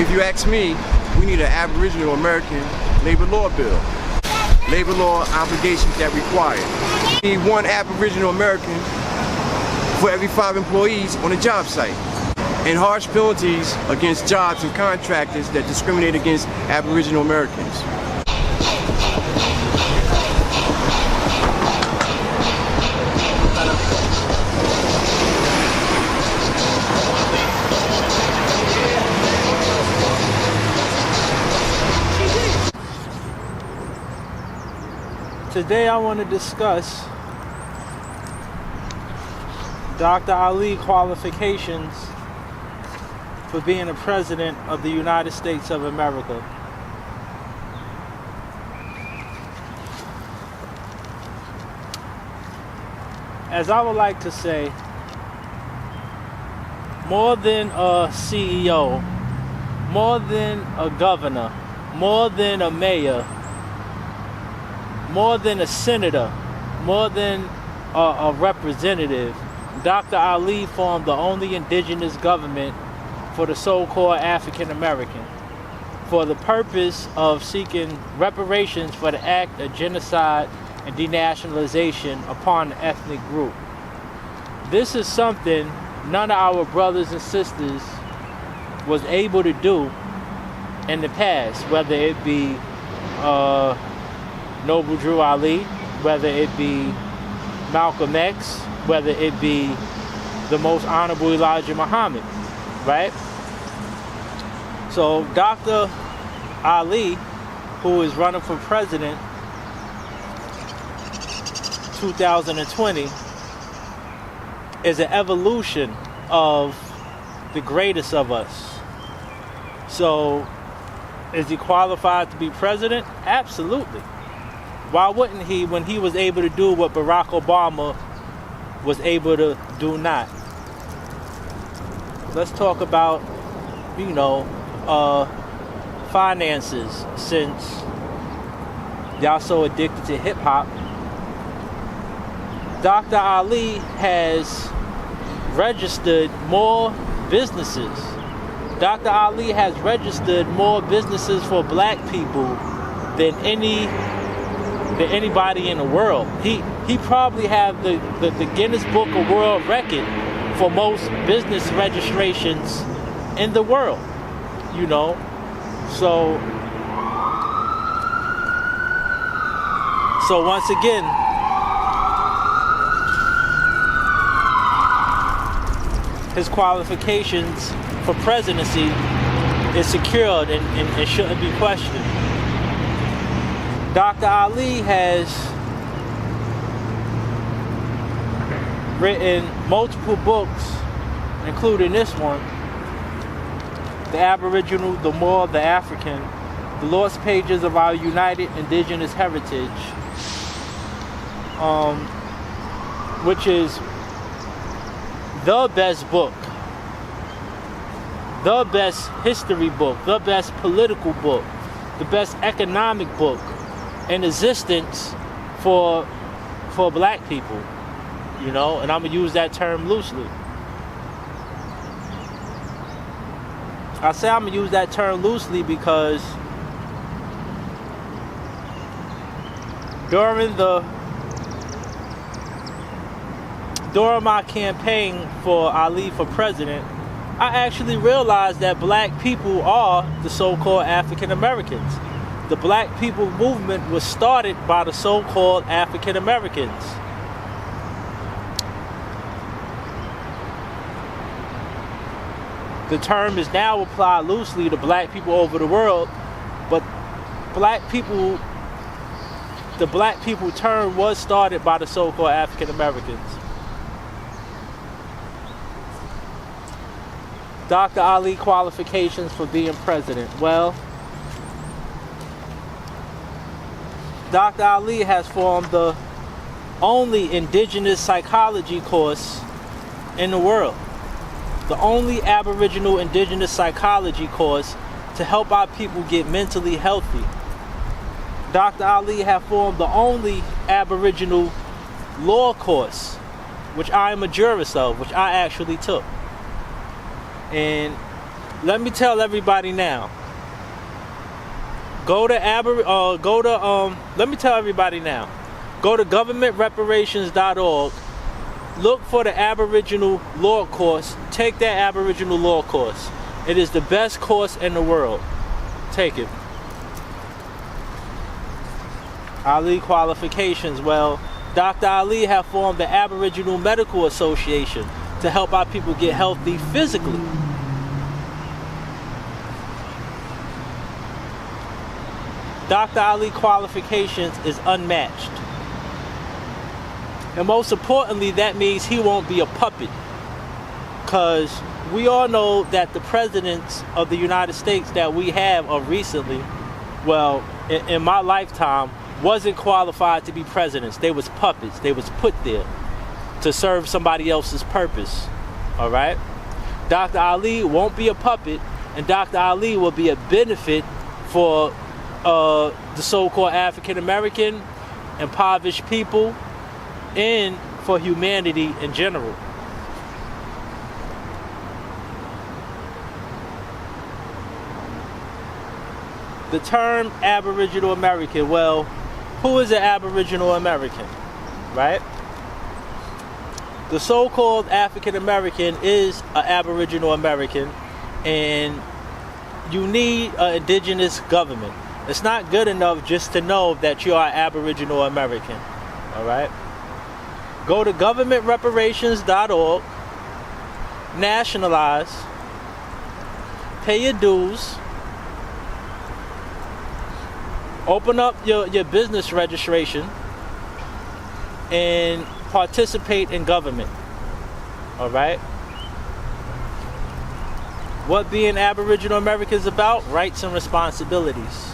If you ask me, we need an Aboriginal American labor law bill. Labor law obligations that require. We need one Aboriginal American for every 5 employees on a job site. And harsh penalties against jobs and contractors that discriminate against Aboriginal Americans. Today I want to discuss Dr. Ali qualifications for being a president of the United States of America. As I would like to say, more than a CEO, more than a governor, more than a mayor, more than a senator, more than a representative, Dr. Ali formed the only indigenous government for the so-called African American for the purpose of seeking reparations for the act of genocide and denationalization upon the ethnic group. This is something none of our brothers and sisters was able to do in the past, whether it be Noble Drew Ali, whether it be Malcolm X, whether it be the most honorable Elijah Muhammad, right? So Dr. Ali, who is running for president 2020, is an evolution of the greatest of us. So is he qualified to be president? Absolutely. Why wouldn't he, when he was able to do what Barack Obama was able to do not? Let's talk about, finances, since y'all so addicted to hip hop. Dr. Ali has registered more businesses. Dr. Ali has registered more businesses for black people than anybody in the world. He probably have the Guinness Book of World Record for most business registrations in the world, So once again, his qualifications for presidency is secured and shouldn't be questioned. Dr. Ali has written multiple books, including this one, The Aboriginal, the More, the African, The Lost Pages of Our United Indigenous Heritage, which is the best book, the best history book, the best political book, the best economic book in existence for black people, and I'm gonna use that term loosely. I say I'm gonna use that term loosely because during my campaign for Ali for president, I actually realized that black people are the so-called African Americans. The black people movement was started by the so-called African Americans. The term is now applied loosely to black people over the world, but the black people term was started by the so-called African Americans. Dr. Ali qualifications for being president. Well, Dr. Ali has formed the only indigenous psychology course in the world. The only Aboriginal indigenous psychology course to help our people get mentally healthy. Dr. Ali has formed the only Aboriginal law course, which I am a jurist of, which I actually took. And let me tell everybody now. Let me tell everybody now. Go to governmentreparations.org. Look for the Aboriginal law course. Take that Aboriginal law course. It is the best course in the world. Take it. Ali Qualifications. Well, Dr. Ali have formed the Aboriginal Medical Association to help our people get healthy physically. Dr. Ali Qualifications is unmatched. And most importantly, that means he won't be a puppet. Because we all know that the presidents of the United States that we have of recently, well, in my lifetime, wasn't qualified to be presidents. They was puppets. They was put there to serve somebody else's purpose. All right? Dr. Ali won't be a puppet, and Dr. Ali will be a benefit for the so-called African American, impoverished people, and for humanity in general. The term Aboriginal American, well, who is an Aboriginal American, right? The so-called African American is an Aboriginal American, and you need an indigenous government. It's not good enough just to know that you are Aboriginal American, all right? Go to governmentreparations.org, nationalize, pay your dues, open up your business registration, and participate in government, all right? What being Aboriginal American is about? Rights and responsibilities.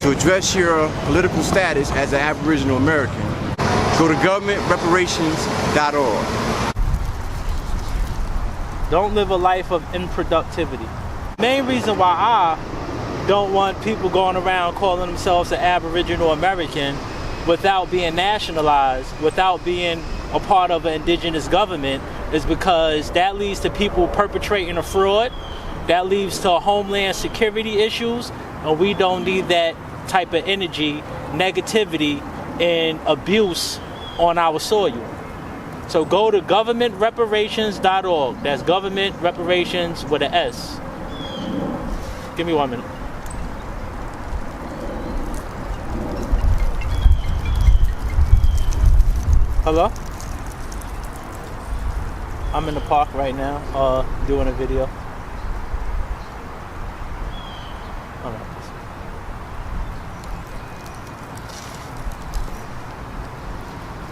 To address your political status as an Aboriginal American, go to governmentreparations.org. Don't live a life of improductivity. Main reason why I don't want people going around calling themselves an Aboriginal American without being nationalized, without being a part of an indigenous government, is because that leads to people perpetrating a fraud, that leads to homeland security issues, and we don't need that type of energy, negativity, and abuse on our soil. So go to governmentreparations.org. That's government reparations with an S. Give me 1 minute. Hello? I'm in the park right now, doing a video. All right.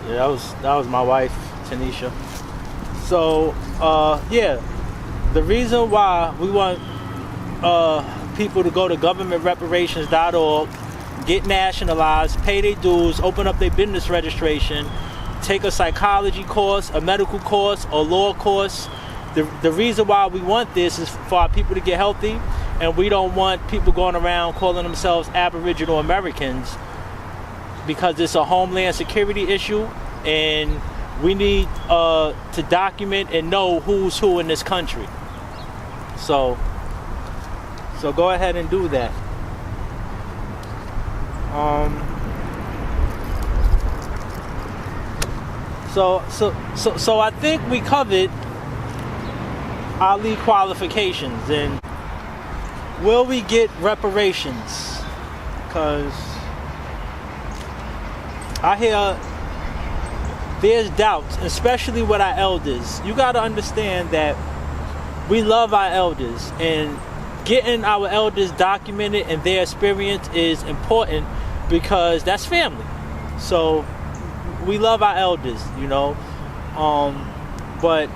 Yeah, that was my wife, Tanisha. So, yeah, the reason why we want people to go to governmentreparations.org, get nationalized, pay their dues, open up their business registration, take a psychology course, a medical course, a law course. The reason why we want this is for our people to get healthy, and we don't want people going around calling themselves Aboriginal Americans, because it's a homeland security issue, and we need to document and know who's who in this country. So go ahead and do that. So I think we covered Ali Qualifications, and will we get reparations? Because I hear there's doubts, especially with our elders. You got to understand that we love our elders, and getting our elders documented and their experience is important because that's family. So we love our elders, you know, but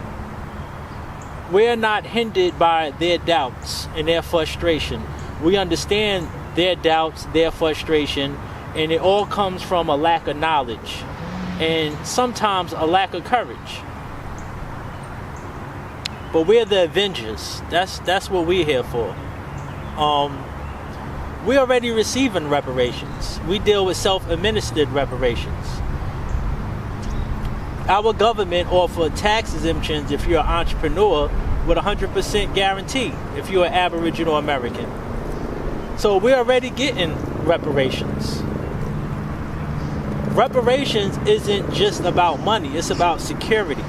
we're not hindered by their doubts and their frustration. We understand their doubts, their frustration, and it all comes from a lack of knowledge and sometimes a lack of courage. But we're the Avengers. That's what we're here for. We're already receiving reparations. We deal with self-administered reparations. Our government offer tax exemptions if you're an entrepreneur with 100% guarantee if you're an Aboriginal American. So we're already getting reparations. Reparations isn't just about money, it's about security.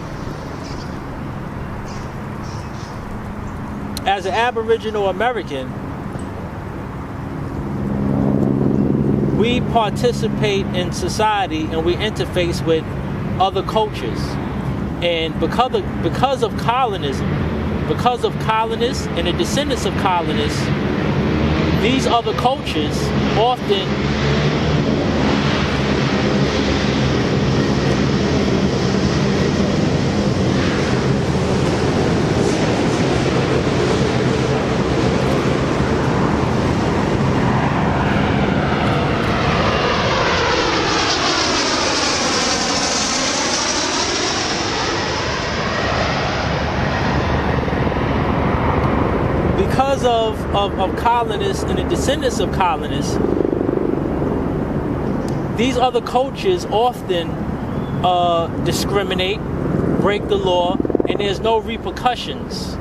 As an Aboriginal American, we participate in society and we interface with other cultures. And because of colonists and the descendants of colonists, these other cultures often of colonists and the descendants of colonists, these other cultures often discriminate, break the law, and there's no repercussions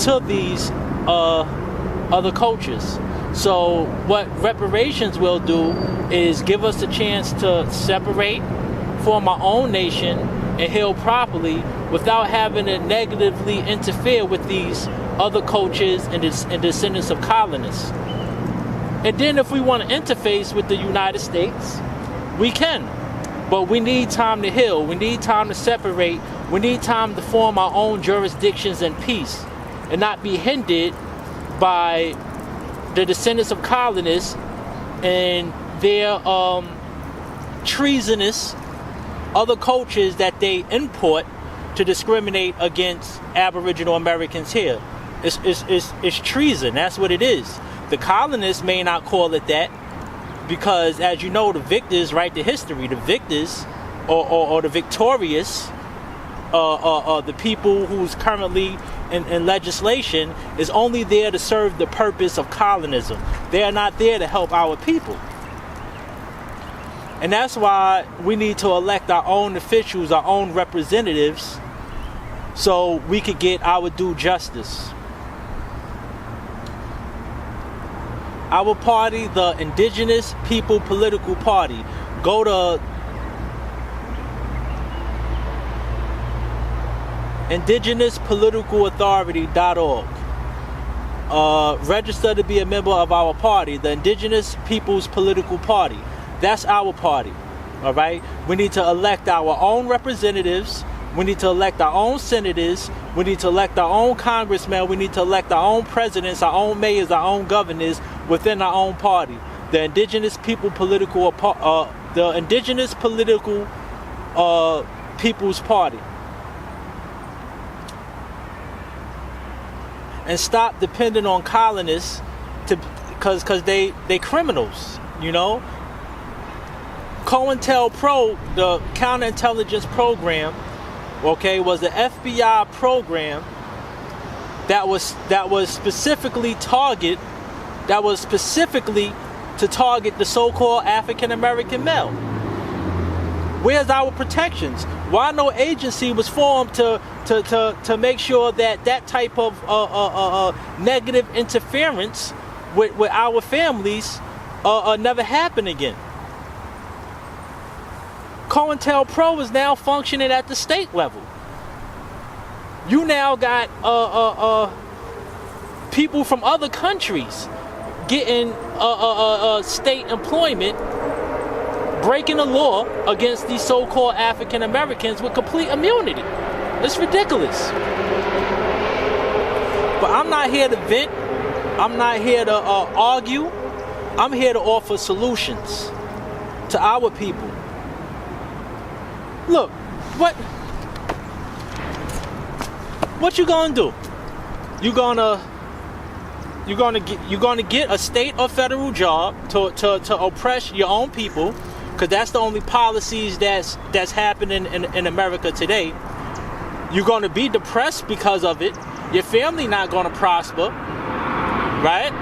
to these other cultures. So what reparations will do is give us a chance to separate, form our own nation, and heal properly without having to negatively interfere with these other cultures and descendants of colonists. And then if we want to interface with the United States, we can. But we need time to heal. We need time to separate. We need time to form our own jurisdictions in peace and not be hindered by the descendants of colonists and their treasonous other cultures that they import to discriminate against Aboriginal Americans here. It's treason. That's what it is. The colonists may not call it that because, as you know, the victors write the history. The victors or the victorious, the people who's currently in legislation is only there to serve the purpose of colonism. They are not there to help our people. And that's why we need to elect our own officials, our own representatives, so we could get our due justice. Our party, the Indigenous People Political Party, go to indigenouspoliticalauthority.org. Register to be a member of our party, the Indigenous People's Political Party. That's our party, all right? We need to elect our own representatives. We need to elect our own senators. We need to elect our own congressmen. We need to elect our own presidents, our own mayors, our own governors within our own party. The Indigenous People's Political People's Party. And stop depending on colonists because they criminals, you know? COINTELPRO, the counterintelligence program, okay, was the FBI program that was specifically to target the so-called African American male. Where's our protections? Why no agency was formed to make sure that type of negative interference with our families never happen again? COINTELPRO is now functioning at the state level. You now got people from other countries getting state employment, breaking the law against these so-called African Americans with complete immunity. It's ridiculous. But I'm not here to vent. I'm not here to argue. I'm here to offer solutions to our people. Look, what you gonna do? You're gonna get a state or federal job to oppress your own people, because that's the only policies that's happening in America today. You're gonna be depressed because of it. Your family not gonna prosper, right?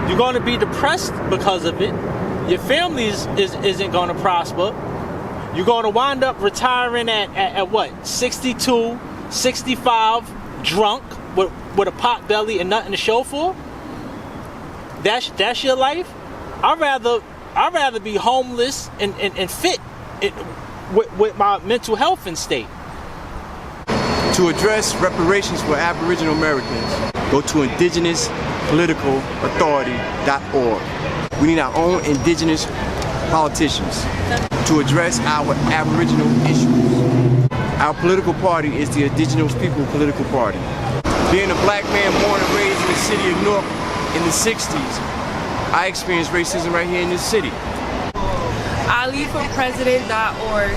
You're going to be depressed because of it. Your family isn't going to prosper. You're going to wind up retiring at what? 62, 65, drunk with a pot belly and nothing to show for? That's your life? I'd rather be homeless and fit with my mental health in state. To address reparations for Aboriginal Americans, go to indigenouspoliticalauthority.org. We need our own indigenous politicians to address our Aboriginal issues. Our political party is the Indigenous People Political Party. Being a black man born and raised in the city of Newark in the 60s, I experienced racism right here in this city. I lead for President.org.